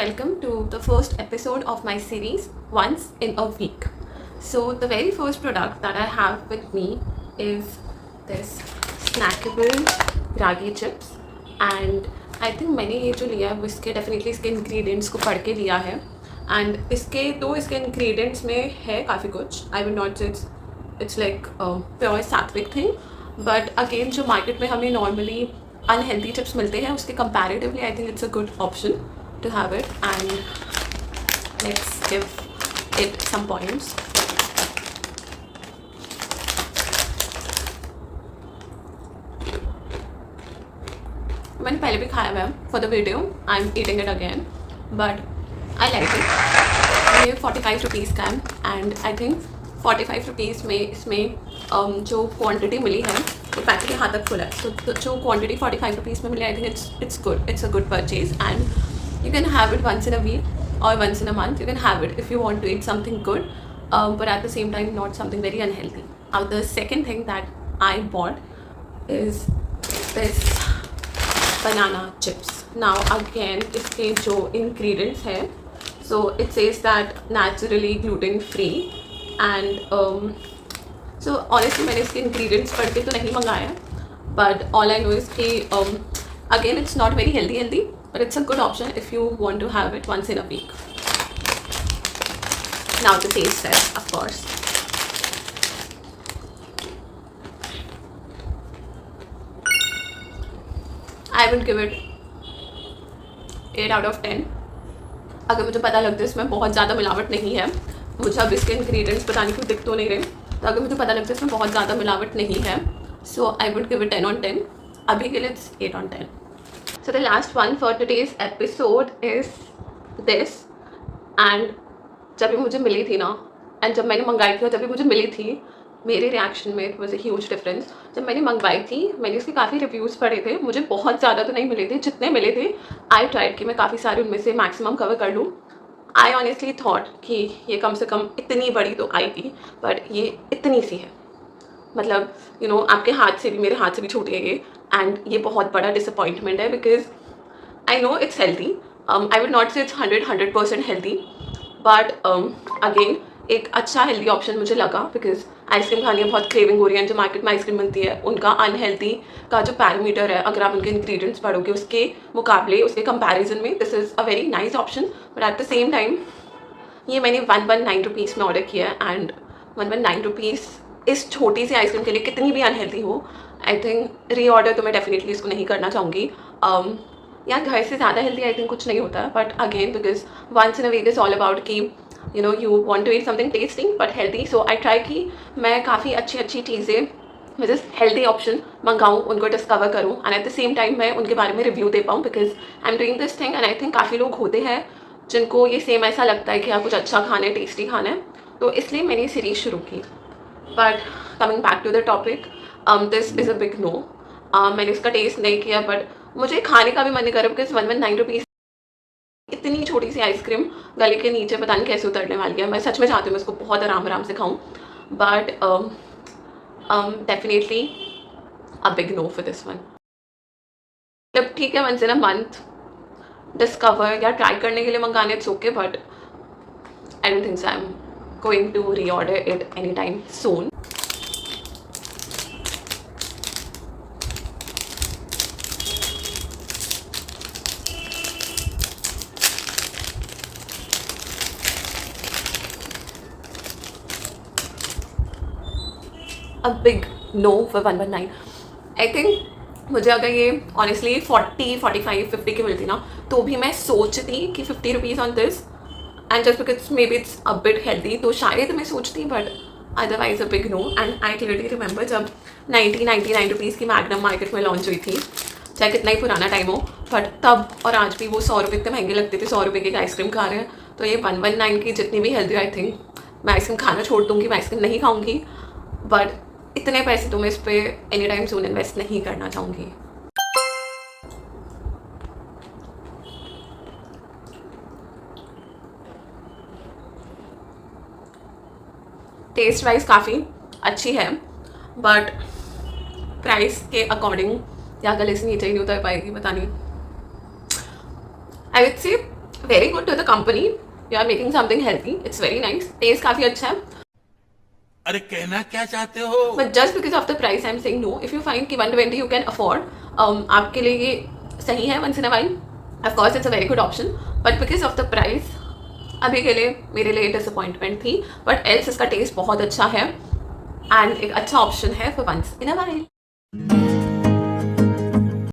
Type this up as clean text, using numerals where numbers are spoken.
welcome to the first episode of my series, Once in a Week. So, the very first product that I have with me is this snackable ragi chips. And I think मैंने ये जो लिया है वो इसके definitely इसके ingredients को पढ़ के लिया है. एंड इसके इंग्रेडिएंट्स में है काफ़ी कुछ. आई विल नॉट से इट्स लाइक प्योर सात्विक थिंग, बट अगेन जो मार्केट में हमें नॉर्मली अनहेल्दी चिप्स मिलते हैं उसके comparatively I think it's a good option to have it. And let's give it some points. मैंने पहले भी खाया हुआ है for the video. I am eating it again but I like it. ये 45 रुपीज़ का है एंड आई थिंक 45 रुपीज़ में इसमें जो क्वांटिटी मिली है वो पैकेट यहाँ तक खुला है. तो जो क्वांटिटी 45 रुपीज़ में मिली I think it's good. It's a good purchase and you can have it once in a week or once in a month. You can have it if you want to eat something good, but at the same time not something very unhealthy. Now the second thing that I bought is this banana chips. Now again इसके जो ingredients है, so it says that naturally gluten free and so honestly मैंने इसके ingredients पढ़ के तो नहीं मंगाया, but all I know is कि again it's not very healthy, but it's a good option if you want to have it once in a week. Now the taste test, of course. I would give it 8 out of 10. अगर मुझे पता लगता है इसमें बहुत ज़्यादा मिलावट नहीं है, मुझे अब इसके इंग्रेडिएंट्स पता नहीं क्यों दिख तो नहीं रहे, तो अगर मुझे पता लगता है इसमें बहुत ज़्यादा मिलावट नहीं है, so I would give it 10 on 10. अभी के लिए it's 8 on 10. So the last one for today's episode is this. And जब ये मुझे मिली थी ना, एंड जब मैंने मंगाई थी और जब ये मुझे मिली थी, मेरे रिएक्शन में it was a huge difference. जब मैंने मंगवाई थी मैंने इसके काफ़ी रिव्यूज़ पढ़े थे. मुझे बहुत ज़्यादा तो नहीं मिले थे, जितने मिले थे आई ट्राइड कि मैं काफ़ी सारे उनमें से मैक्सिमम कवर कर लूँ. आई ऑनेस्टली थॉट कि ये कम से कम इतनी बड़ी तो आएगी, बट ये इतनी सी है. मतलब यू नो आपके हाथ से भी मेरे हाथ से भी छूट गई एंड ये बहुत बड़ा डिसअपॉइंटमेंट है because I know it's healthy. I will not से इट्स 100% हेल्दी, बट अगेन एक अच्छा हेल्दी ऑप्शन मुझे लगा बिकॉज आइसक्रीम खाने की बहुत क्रेविंग हो रही है. जो मार्केट में आइसक्रीम बनती है उनका अनहेल्दी का जो पैरामीटर है, अगर आप उनके इंग्रेडिएंट्स पढ़ोगे उसके मुकाबले उसके कंपैरिजन में this is a very nice option. But at the same time ये मैंने 119 रुपीज़ में ऑर्डर किया है एंड 119 रुपीज़ इस छोटी सी आइसक्रीम के लिए कितनी भी अनहेल्दी हो, आई थिंक री ऑर्डर तो मैं डेफिनेटली इसको नहीं करना चाहूँगी. यार घर से ज़्यादा हेल्दी आई थिंक कुछ नहीं होता है, but again because once in a week is all about कि you know you want to eat something tasty but healthy. So I try कि मैं काफ़ी अच्छी चीज़ें विच इज़ हेल्दी ऑप्शन मंगाऊँ, उनको डिस्कवर करूँ and at the same time मैं उनके बारे में रिव्यू दे पाऊँ because I am doing this thing and I think काफ़ी लोग होते हैं जिनको ये सेम ऐसा लगता है कि हाँ कुछ अच्छा खाना है, टेस्टी खाना है, तो इसलिए मैंने ये सीरीज़ शुरू की. But coming back to the topic, this is a big no. मैंने इसका टेस्ट नहीं किया बट मुझे खाने का भी मन नहीं कर रहा बिकॉज 119 रुपीज़ इतनी छोटी सी आइसक्रीम गले के नीचे पता नहीं कैसे उतरने वाली है. मैं सच में चाहती हूँ मैं इसको बहुत आराम से खाऊँ, but definitely a big no for this one. जब ठीक है once in a month discover या ट्राई करने के लिए मंगाने it's okay, but I don't think so I am going to reorder it anytime soon. A big no for 119. I think मुझे अगर ये ऑनेस्टली 40, 45, 50 की मिलती ना तो भी मैं सोचती कि 50 rupees on this and just because maybe it's a bit healthy तो शायद मैं सोचती, but otherwise a big no. And I clearly remember जब 99 रुपीज़ की मैग्नम मार्केट में लॉन्च हुई थी, चाहे कितना ही पुराना टाइम हो, बट तब और आज भी वो 100 रुपये इतने महंगे लगते थे. 100 रुपये की आइसक्रीम खा रहे हैं, तो ये 119 की जितनी भी हेल्दी आई थिंक मैं आइसक्रीम खाना छोड़ दूँगी, मैं आइसक्रीम नहीं खाऊँगी, बट इतने पैसे तो मैं इस पर एनी टाइम सून इन्वेस्ट नहीं करना चाहूँगी. टेस्ट वाइज काफ़ी अच्छी है, बट प्राइस के अकॉर्डिंग या गले से नीचे ही नहीं उतर पाएगी, पता नहीं. I would say very good to the company, you are making something healthy, it's very nice, taste काफ़ी अच्छा है. अरे कहना क्या चाहते हो? But just because of the price I am saying no. If you find कि 120 यू कैन अफोर्ड, आपके लिए ये सही है once in a while, of course it's a very good option. But because of the price अभी के लिए मेरे लिए डिसअपॉइंटमेंट थी. बट एल्स इसका टेस्ट बहुत अच्छा है एंड एक अच्छा ऑप्शन है for once in a while.